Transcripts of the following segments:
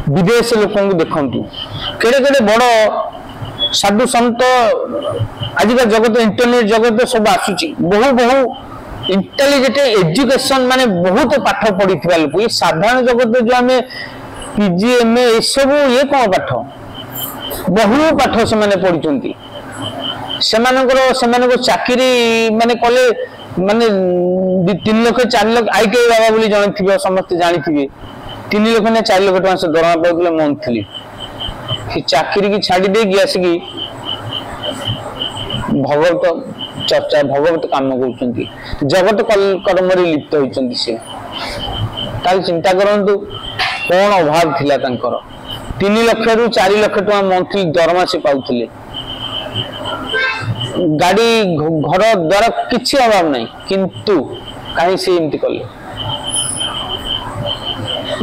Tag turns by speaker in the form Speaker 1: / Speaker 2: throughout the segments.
Speaker 1: विदेश लोक देखु केड़े केड़े बड़ साधु संत आजिका जगत इंटरनेट जगत सब आसुची बहु बहु इंटेलिजेंट एजुकेशन माने बहुत पाठ पढ़ी लोक ये साधारण जगत जो आम पीजी एमए ये सब ये कौन पाठ बहु पाठ से पढ़ी से चाकरी माने कले माने 3 लाख 4 लाख आईटीआई बाबा बोली जन थी समस्त जानी 3 लाख ना 4 लाख टका से दरमा पाते मंथली चाकरी की छाड़ी देगी आसिकी भगवत चर्चा भगवत काम कर जगत कर्म लिप्त होती से चिंता करंतु कौन अभाव थिला 3 लाख रु 4 लाख टका मंथली दरमा से पाउथिले गाड़ी घर द्वारा किसी अभाव नहीं किंतु कहीं से एमती कले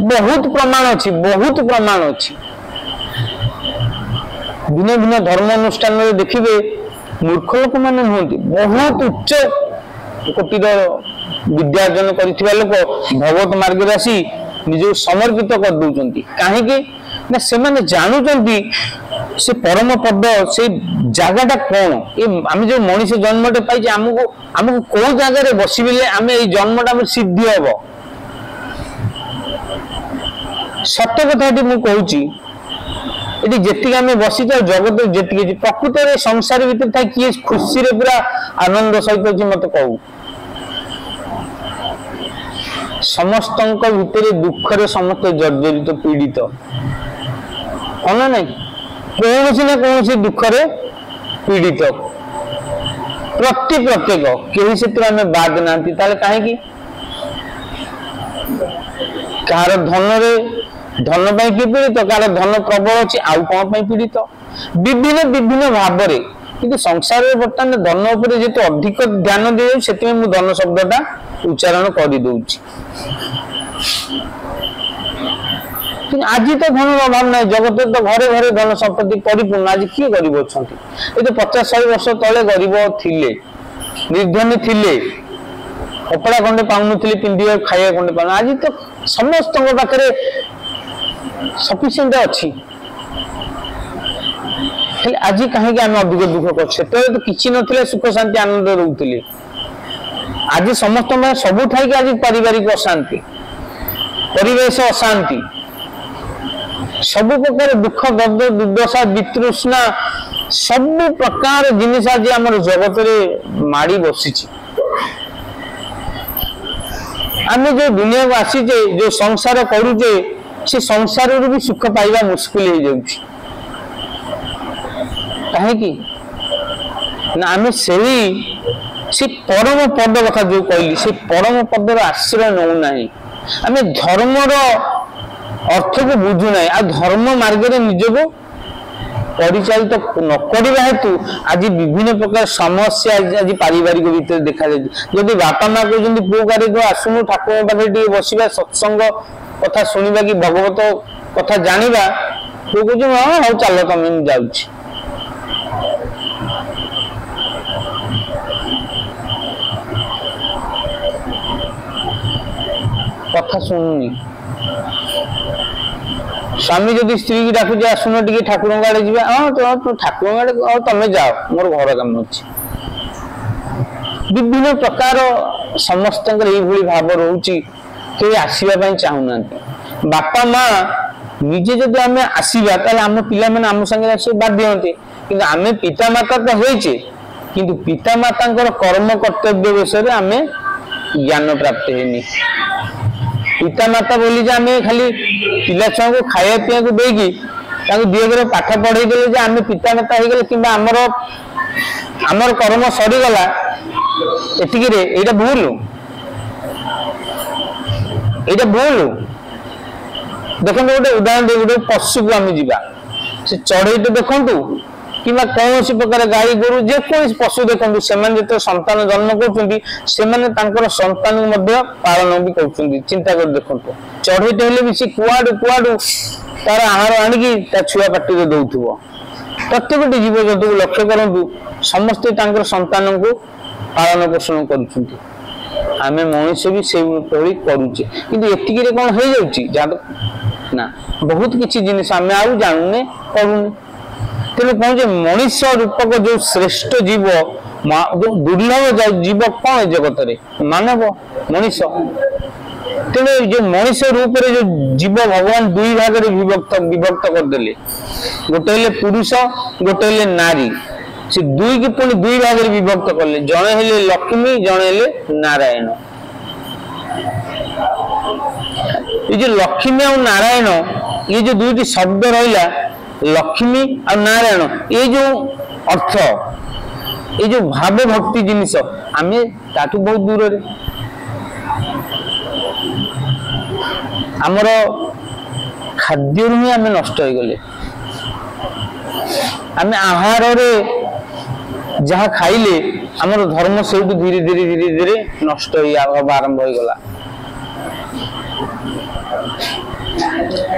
Speaker 1: बहुत प्रमाण अच्छी भिन्न भिन्न धर्म अनुष्ठान में देखिए मूर्ख लोक मैंने नुहति बहुत उच्च कोटिर विद्यार्जन कर लोक भगवत मार्ग आसी निज समर्पित कर दौरान कहीं से जानुंट से परम पद से जगटा कौन ये आम जो मनीष जन्मटे पाई आमको आमको कौ जगह बसबिले आम ये जन्मटा सिद्धि हम सत्य कथा मुझे ये जी आम बसी जगत जी प्रकृत में संसार भीतर था किए खुशी रे पूरा आनंद सहित अच्छी मत कहू समस्त भितर दुख समस्त जर्जरित पीड़ित कौन ना कौन ना कौन दुख रे पीड़ित प्रत्येक कहीं से बाद ना कहीं कहार धन रे धन पाई कि पीड़ित कहार धन प्रबल अच्छी आउ कौन पीड़ित विभिन्न विभिन्न भाव कि संसार में बर्तमान धन उपर जेतु अधिक ध्यान दी से धन शब्दटा उच्चारण कर दौची आज तो धन अभाव ना जगत तो घरे घरे धन संपत्ति परिपूर्ण आज किए गरीब अच्छा ये तो 50-100 वर्ष तले गरीब थिले निर्धनी थिले कपड़ा खंडे पाऊन पिंधे खाया खंडे पाऊन आज तो समस्त पाखे सफिशिएंट अच्छी आज कहीं आम अधिक दुख कर तो किसी ना सुख शांति आनंद रोते आज समस्त सबू थी आज पारिवारिक अशांति परिवेश अशांति सब प्रकार दुख दर्द दुर्दशा वितृष्णा सब प्रकार जिनिस आज आम जगत रे माड़ी बसी आम जो दुनिया को आसीचे जो संसार करुचे से संसार भी सुख पाइबा मुस्किल हो जाउछि कहीं आम से परम पद कथा जो कहली से परम पदर आश्रय नौ ना आम धर्मर अर्थ को बुझुना आ धर्म मार्ग निज को परिचालित नक हेतु आज विभिन्न प्रकार समस्या आज पारिवारिक भीतर देखा जदि बापा माँ कहते पुओ गाड़ी तो आसुनु ठाकुर पाखे बसवा सत्संग कथा शुणा कि भगवत कथा जाना पुओ कह हाँ हाँ चल तुम जाऊँ कथा शुणुनी स्वामी जदि स्त्री की डाकुचे आसुन टे ठाकुर आड़े जी हाँ तो ठाकुर आड़े तुम जाओ मोर घर कम अच्छे विभिन्न प्रकार समस्त भाव रोचे कहीं आसवाई चाहूना बापा माँ निजे जब आम आसवा आम पिला आम संगे आस बाध्य होते कि आम पिता माता तो होचे किंतु पिता माता कर्म कर्तव्य विषय आम ज्ञान प्राप्त है पिता माता बोली आम खाली पिला छुआ को खाया पीया को देगी दिए पाठ पढ़े देले आम पिता माता हो गले कि आमर कर्म सरीगला एटा भूल देखो गोटे उदाहरण दे गोटे पशु को आम जा से चढ़ई तो देखु कि कौन प्रकार गाई गोरु जेकोसी पशु देखते से संतान जन्म कर संतान पालन भी कर चिंता कर देखो चढ़ईटे हेले भी सी कुआडू कुआडू तार आहार आणिकी छुआ पाटी दौथुव प्रत्येक जीव जंतु को लक्ष्य करूँ समस्ते संतान को पालन पोषण कर आमे मनुष्य भी से करुचे किंतु एतिकी रे कौन हो जाउची ना बहुत किसी जिनिस आमे आउ जानूने करूने तेरे कौन जे मनुष्य रूपक जो श्रेष्ठ जीव जो दुर्लभ जीव कौन है जगत रे मानव मनुष्य तेरे जो मनुष्य रूप रे जो जीव भगवान दुई भाग रे विभक्त विभक्त कर देले गोटे ले पुरुष गोटे ले नारी से दुई की पुणी दुई भाग रे विभक्त करले जणे हेले लक्ष्मी जणे हेले नारायण ये जो लक्ष्मी और नारायण ये जो दुईटी शब्द रहा लक्ष्मी और नारायण ये जो अर्थ ये जो भाव भक्ति जिनिस आम ताठू बहुत दूर रे आमर खाद्य ही आम नष्ट हो गले आम आहार रे जहाँ खाइले आमर धर्म से धीरे धीरे धीरे धीरे नष्ट आरंभ हो गला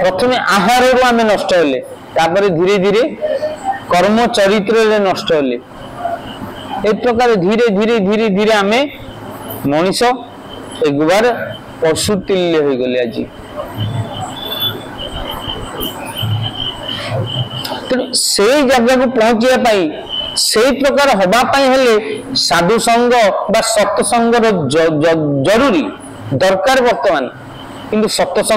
Speaker 1: प्रथम आहार आम नष्ट हेले तापर धीरे धीरे कर्म चरित्र नष्ट हेले एक प्रकार धीरे धीरे धीरे धीरे आम मनीष एक बार पशु तुल्य हो गले आज से जगह को पहुंचा से प्रकार हवापाई हेले साधु संग बा सत्संग जरूरी दरकार वर्तमान किंतु सत्संग